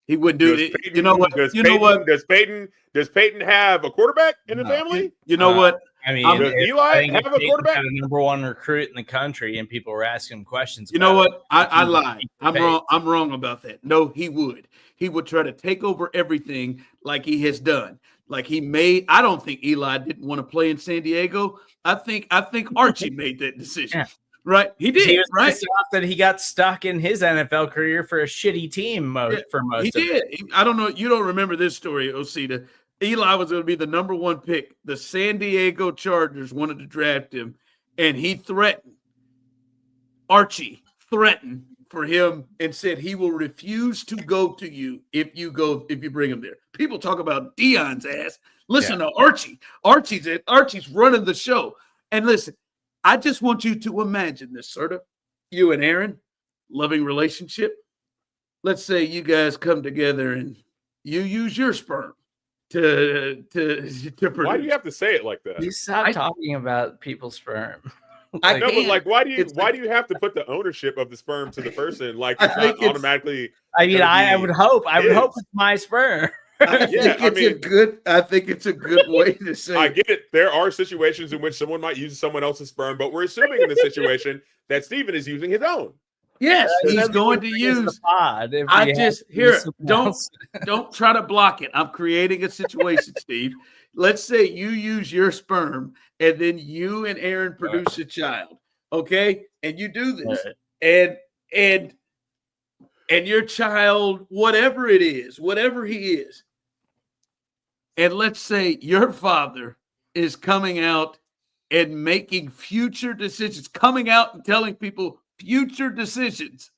He wouldn't do it. You know what? Does Peyton have a quarterback in the family? You know what? I mean, does Eli have a quarterback? Had a number one recruit in the country, and people were asking him questions. You know what? I lied. I'm wrong. I'm wrong about that. No, he would. He would try to take over everything like he has done. Like he made. I don't think Eli didn't want to play in San Diego. I think Archie made that decision. Yeah. Right? He did. He was right? That he got stuck in his NFL career for a shitty team for most. He did. I don't know. You don't remember this story, Osita. Eli was going to be the number one pick. The San Diego Chargers wanted to draft him, and he threatened. Archie threatened for him and said he will refuse to go to you if you bring him there. People talk about Dion's ass. Listen to Archie. Archie's running the show. And listen, I just want you to imagine this, Serda. You and Aaron, loving relationship. Let's say you guys come together and you use your sperm to produce. Why do you have to say it like that? You stop talking about people's sperm. I know, but like, why do you have to put the ownership of the sperm to the person? Like, it's not automatically. I mean, I would hope it's my sperm. I think it's a good way to say. I get it. There are situations in which someone might use someone else's sperm, but we're assuming in this situation that Steven is using his own. Yes, he's going to use the pod. I just don't try to block it. I'm creating a situation, Steve. Let's say you use your sperm and then you and Aaron produce a child. Okay? And you do this. And your child, whatever it is, whatever he is. And let's say your father is coming out and making future decisions, coming out and telling people future decisions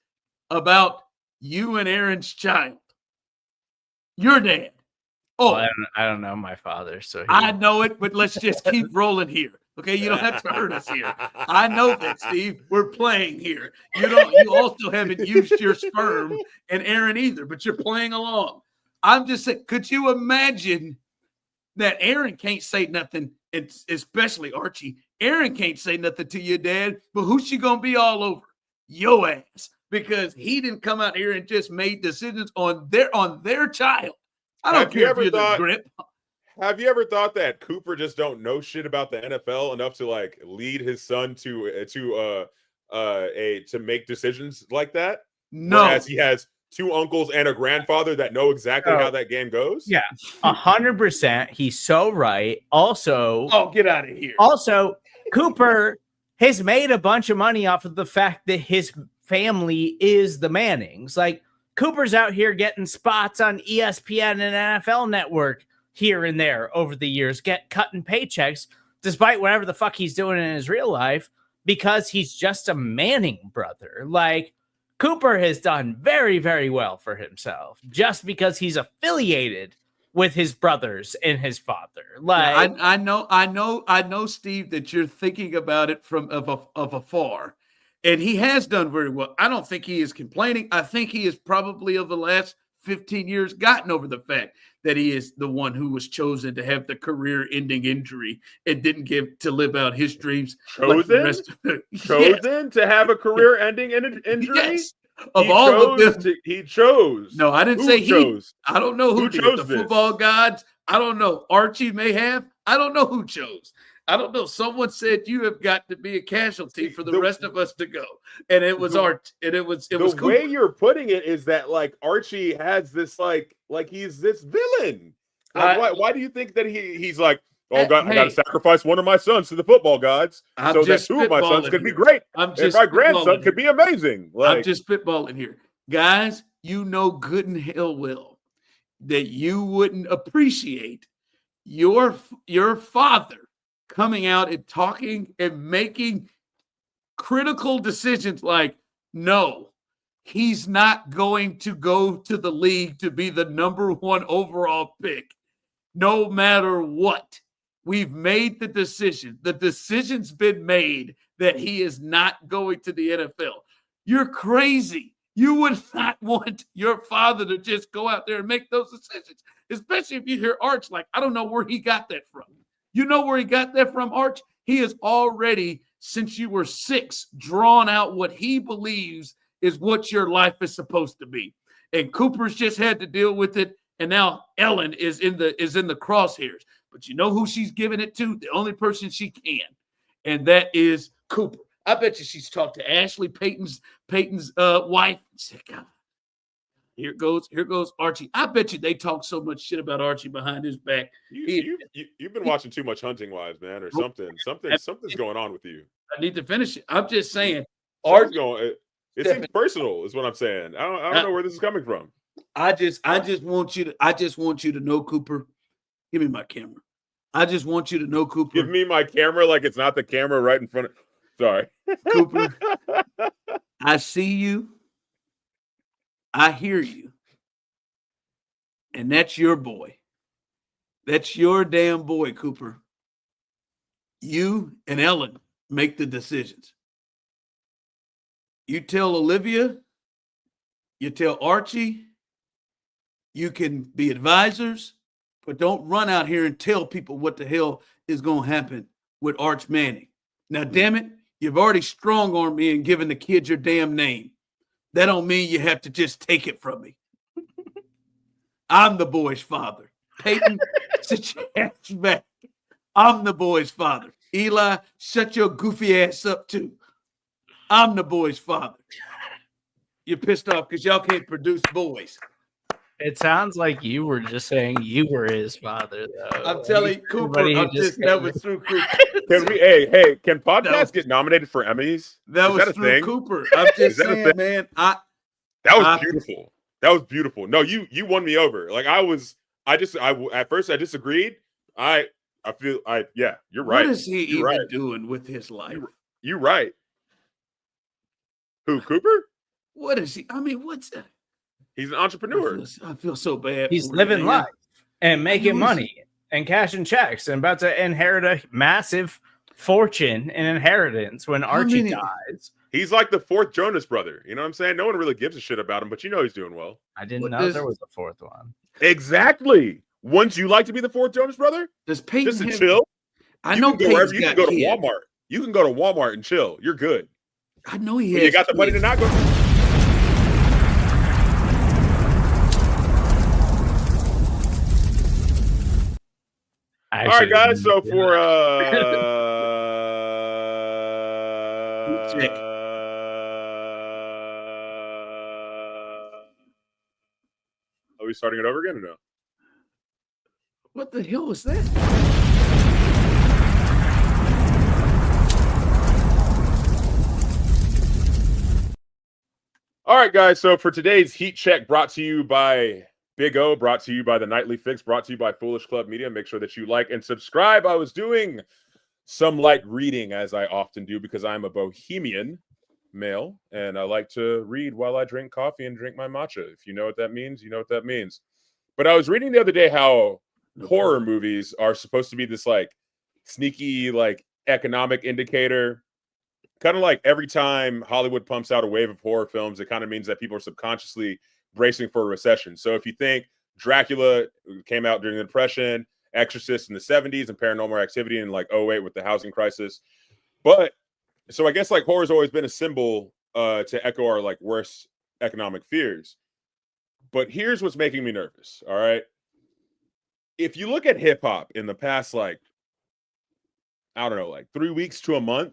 about you and Aaron's child. Your dad. Oh, well, I don't know my father, so I know it, but let's just keep rolling here. Okay, you don't have to hurt us here. I know that, Steve. We're playing here. You also haven't used your sperm and Aaron either, but you're playing along. I'm just saying, could you imagine that Aaron can't say nothing, especially Archie? Aaron can't say nothing to your dad, but who's she gonna be all over? Your ass, because he didn't come out here and just made decisions on their child. I don't care if you're the grip. Have you ever thought that Cooper just don't know shit about the NFL enough to like lead his son to make decisions like that? No, whereas he has two uncles and a grandfather that know exactly how that game goes. Yeah, 100%. He's so right. Also, get out of here. Also, Cooper has made a bunch of money off of the fact that his family is the Mannings. Like, Cooper's out here getting spots on ESPN and NFL Network here and there over the years, cutting paychecks, despite whatever the fuck he's doing in his real life, because he's just a Manning brother. Like, Cooper has done very, very well for himself just because he's affiliated with his brothers and his father. Like, yeah, I know, Steve, that you're thinking about it from afar. And he has done very well. I don't think he is complaining. I think he is probably of the last 15 years gotten over the fact that he is the one who was chosen to have the career-ending injury and didn't get to live out his dreams. Chosen to have a career-ending injury? Yes. of all of them. He chose. No, I didn't Who say he chose. I don't know who did. chose The this? football gods. I don't know. Archie may have. I don't know who chose. I don't know. Someone said you have got to be a casualty for the rest of us to go, and it was Art. And it was the Cooper. way you're putting it is that like Archie has this like he's this villain. Like, why do you think that he's like, oh God, I got to sacrifice one of my sons to the football gods so that two of my sons could be great, and my grandson could be amazing. Like, I'm just spitballing here, guys. You know good and hell well that you wouldn't appreciate your father coming out and talking and making critical decisions like, no, he's not going to go to the league to be the #1 overall pick, no matter what. We've made the decision. The decision's been made that he is not going to the NFL. You're crazy. You would not want your father to just go out there and make those decisions, especially if you hear Arch like, I don't know where he got that from. You know where he got that from, Arch? He has already, since you were 6, drawn out what he believes is what your life is supposed to be. And Cooper's just had to deal with it, and now Ellen is in the crosshairs. But you know who she's giving it to? The only person she can, and that is Cooper. I bet you she's talked to Ashley, Peyton's wife. And said, God, here goes Archie. I bet you they talk so much shit about Archie behind his back. You've been watching too much Hunting Wives, man, or something. Something's going on with you. I need to finish it. I'm just saying. It seems personal, is what I'm saying. I don't know where this is coming from. I just want you to know, Cooper. Give me my camera. I just want you to know, Cooper. Give me my camera like it's not the camera right in front of. Sorry, Cooper. I see you. I hear you. And that's your boy. That's your damn boy, Cooper. You and Ellen make the decisions. You tell Olivia, you tell Archie, you can be advisors, but don't run out here and tell people what the hell is going to happen with Arch Manning. Now, damn it, you've already strong-armed me and given the kid your damn name. That don't mean you have to just take it from me. I'm the boy's father. Peyton, sit your ass back. I'm the boy's father. Eli, shut your goofy ass up too. I'm the boy's father. You're pissed off because y'all can't produce boys. It sounds like you were just saying you were his father, though. I'm telling you, Cooper, that was through Cooper. Can podcasts get nominated for Emmys? That was through Cooper. I'm just saying, man. That was beautiful. That was beautiful. No, you won me over. Like at first I disagreed. Yeah, you're right. What is he even doing with his life? You're right. Who, Cooper? What is he? I mean, what's that? He's an entrepreneur. I feel so bad. He's living life and making money and cashing checks and about to inherit a massive fortune and inheritance when Archie dies. He's like the 4th Jonas brother. You know what I'm saying? No one really gives a shit about him, but you know he's doing well. I didn't know there was a 4th one. Exactly. Wouldn't you like to be the 4th Jonas brother? Does Peyton just to chill? I know Peyton's you can go to Walmart. You can go to Walmart and chill. You're good. I know he has. You got the money to not go. All right, guys. So for are we starting it over again or no? What the hell was that? All right, guys. So for today's Heat Check, brought to you by Big O, brought to you by the Nightly Fix, brought to you by Foolish Club Media. Make sure that you like and subscribe. I was doing some light reading, as I often do, because I'm a bohemian male, and I like to read while I drink coffee and drink my matcha. If you know what that means, you know what that means. But I was reading the other day how horror movies are supposed to be this like sneaky like economic indicator. Kind of like every time Hollywood pumps out a wave of horror films, it kind of means that people are subconsciously bracing for a recession. So if you think Dracula came out during the Depression, Exorcist in the 70s, and Paranormal Activity in like 2008 with the housing crisis. But so I guess like horror's always been a symbol to echo our like worst economic fears. But here's what's making me nervous. All right. If you look at hip hop in the past, like, I don't know, like 3 weeks to a month,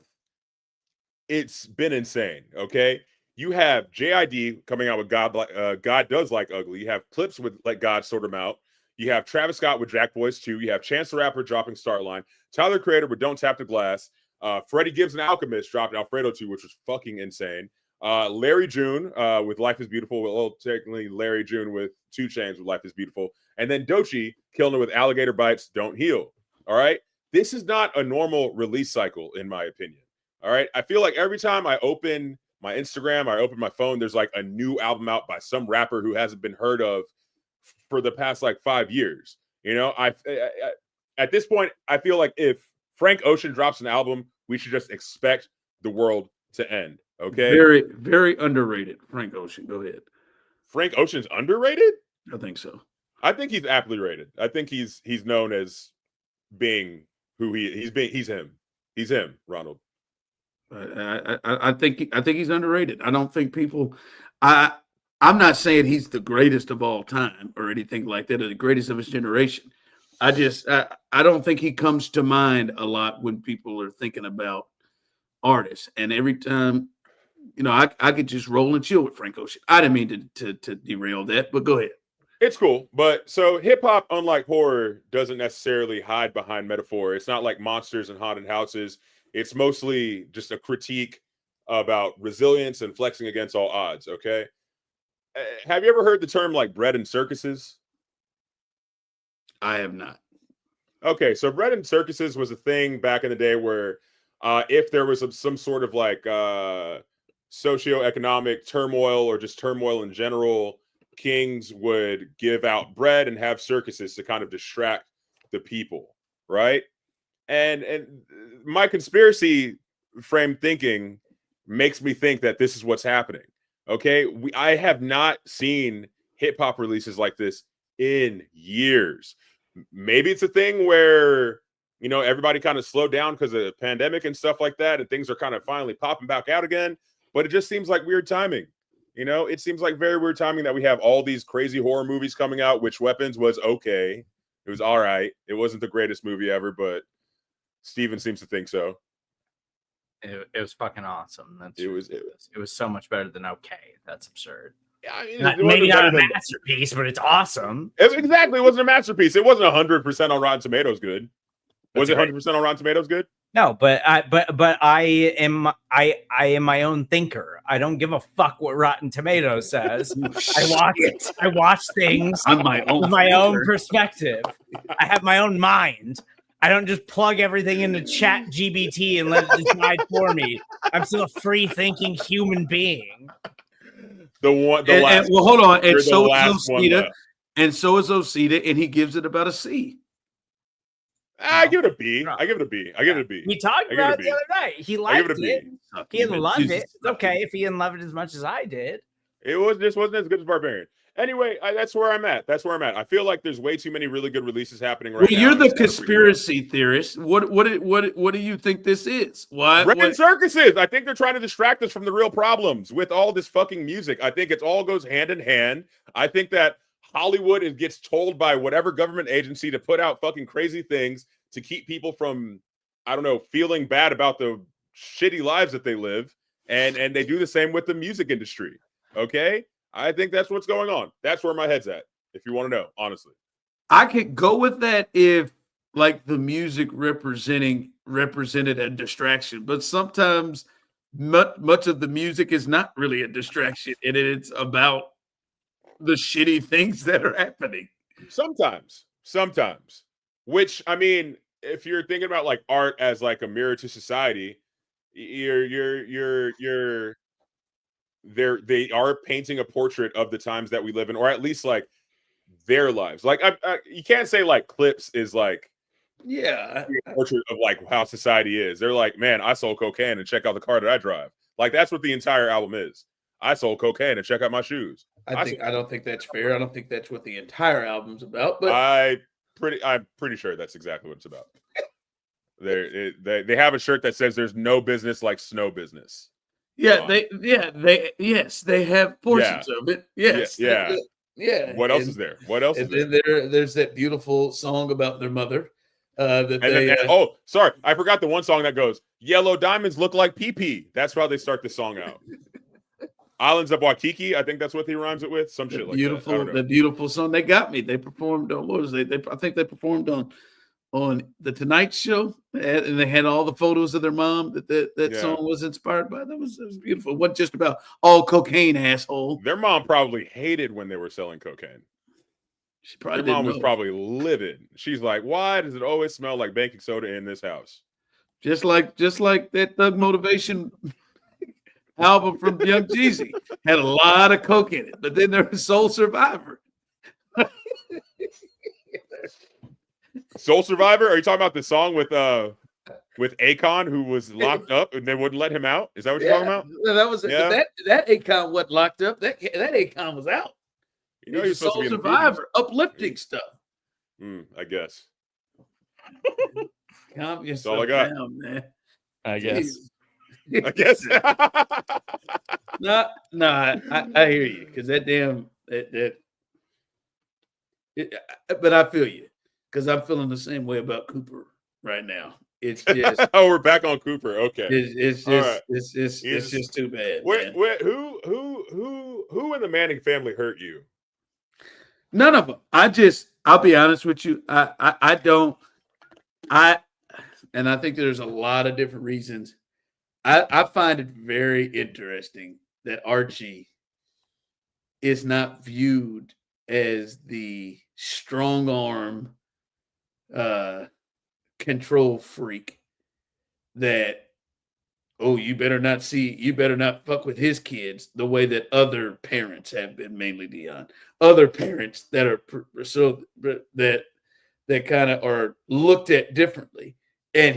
it's been insane. Okay. You have JID coming out with God Does Like Ugly. You have Clips with Let God Sort Him Out. You have Travis Scott with Jack Boys 2. You have Chance the Rapper dropping Start Line. Tyler Creator with Don't Tap the Glass. Freddie Gibbs and Alchemist dropped Alfredo 2, which was fucking insane. Larry June with Life is Beautiful. Well, technically Larry June with 2 Chainz with Life is Beautiful. And then Doechii killing it with Alligator Bites, Don't Heal. All right. This is not a normal release cycle, in my opinion. All right. I feel like every time I open my Instagram, I open my phone, there's like a new album out by some rapper who hasn't been heard of for the past like 5 years. You know, I at this point, I feel like if Frank Ocean drops an album, we should just expect the world to end. Okay. Very, very underrated. Frank Ocean. Go ahead. Frank Ocean's underrated? I think so. I think he's aptly rated. I think he's known as being who he's him. He's him, Ronald. I think he's underrated. I don't think people. I'm not saying he's the greatest of all time or anything like that, or the greatest of his generation. I don't think he comes to mind a lot when people are thinking about artists. And every time, you know, I could just roll and chill with Frank Ocean. I didn't mean to derail that, but go ahead. It's cool. But so hip hop, unlike horror, doesn't necessarily hide behind metaphor. It's not like monsters and haunted houses. It's mostly just a critique about resilience and flexing against all odds. Okay. Have you ever heard the term like bread and circuses? I have not. Okay. So bread and circuses was a thing back in the day where if there was some sort of like socioeconomic turmoil or just turmoil in general, kings would give out bread and have circuses to kind of distract the people, right? And my conspiracy frame thinking makes me think that this is what's happening. Okay, I have not seen hip hop releases like this in years. Maybe it's a thing where, you know, everybody kind of slowed down because of the pandemic and stuff like that, and things are kind of finally popping back out again. But it just seems like weird timing. You know, it seems like very weird timing that we have all these crazy horror movies coming out. Which Weapons was okay. It was all right. It wasn't the greatest movie ever, but Steven seems to think so. It was fucking awesome. It was so much better than okay. That's absurd. Yeah, I mean, Maybe not a masterpiece, but it's awesome. Exactly, it wasn't a masterpice. It wasn't 100% on Rotten Tomatoes good. Was it 100% on Rotten Tomatoes good? No, but I am my own thinker. I don't give a fuck what Rotten Tomatoes says. I watch things I'm my own with my own perspective. I have my own mind. I don't just plug everything into Chat GBT and let it decide for me. I'm still a free thinking human being. Well, hold on. And so is Osita. And so is Osita, and he gives it about a C. I give it a B. I give it a B. We talked about it the other night. He liked it. He didn't love it. It's okay if he didn't love it as much as I did. It just wasn't as good as Barbarian. Anyway, that's where I'm at. I feel like there's way too many really good releases happening right now. You're the conspiracy theorist. What do you think this is? Bread circuses. I think they're trying to distract us from the real problems with all this fucking music. I think it all goes hand in hand. I think that Hollywood gets told by whatever government agency to put out fucking crazy things to keep people from, I don't know, feeling bad about the shitty lives that they live. And they do the same with the music industry. Okay? I think that's what's going on. That's where my head's at, if you want to know, honestly. I could go with that if like the music represented a distraction, but sometimes much of the music is not really a distraction, and it's about the shitty things that are happening. Sometimes. Which, I mean, if you're thinking about like art as like a mirror to society, they are painting a portrait of the times that we live in, or at least like their lives. Like you can't say like Clips is like a portrait of like how society is. They're like, man, I sold cocaine and check out the car that I drive. Like that's what the entire album is. I sold cocaine and check out my shoes. I don't think that's fair. I don't think that's what the entire album's about. But I'm pretty sure that's exactly what it's about. They have a shirt that says "There's no business like snow business." Yeah, they have portions of it. Yes. Yeah. Yeah. What else is there? What else is And there? then there's that beautiful song about their mother. Oh, sorry, I forgot the one song that goes, "Yellow diamonds look like pee-pee." That's how they start the song out. Islands of Waikiki, I think that's what he rhymes it with. Some shit like that. I don't know. The beautiful song. They got me. They performed on what was they? I think they performed on the Tonight Show, and they had all the photos of their mom that song was inspired by. It was beautiful. It wasn't just about all cocaine, asshole. Their mom probably hated when they were selling cocaine. Their mom was probably livid. She's like, "Why does it always smell like baking soda in this house?" Just like that Thug Motivation album from Young Jeezy had a lot of coke in it, but then there was Soul Survivor. Soul Survivor? Are you talking about the song with Akon, who was locked up and they wouldn't let him out? Is that what you're talking about? That was that Akon wasn't locked up. That Akon was out. You know, he's supposed Soul to be Survivor, uplifting stuff. I guess. Calm That's all I got. down, man. I guess. I guess. I hear you because that damn but I feel you because I'm feeling the same way about Cooper right now. It's just oh, we're back on Cooper. Okay, it's just too bad. Who in the Manning family hurt you? None of them. I'll be honest with you. I think there's a lot of different reasons. I find it very interesting that Archie is not viewed as the strong arm control freak that, oh, you better not fuck with his kids the way that other parents have been, mainly Dion. Other parents that are that kind of are looked at differently. And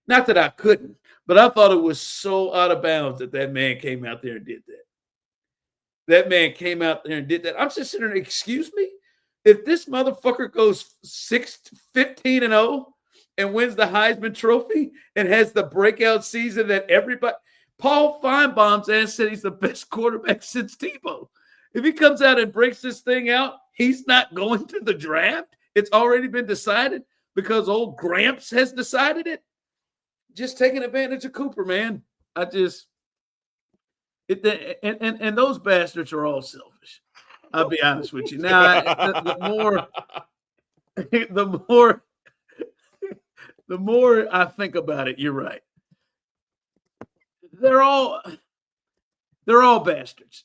not that I couldn't, but I thought it was so out of bounds that man came out there and did that. That man came out there and did that. I'm just sitting there, excuse me? If this motherfucker goes 15-0 and wins the Heisman Trophy and has the breakout season that everybody, Paul Feinbaum's ass said he's the best quarterback since Tebow. If he comes out and breaks this thing out, he's not going to the draft. It's already been decided because old Gramps has decided it. Just taking advantage of Cooper, man. And those bastards are all selfish. I'll be honest with you. Now, the more I think about it, you're right. They're all bastards.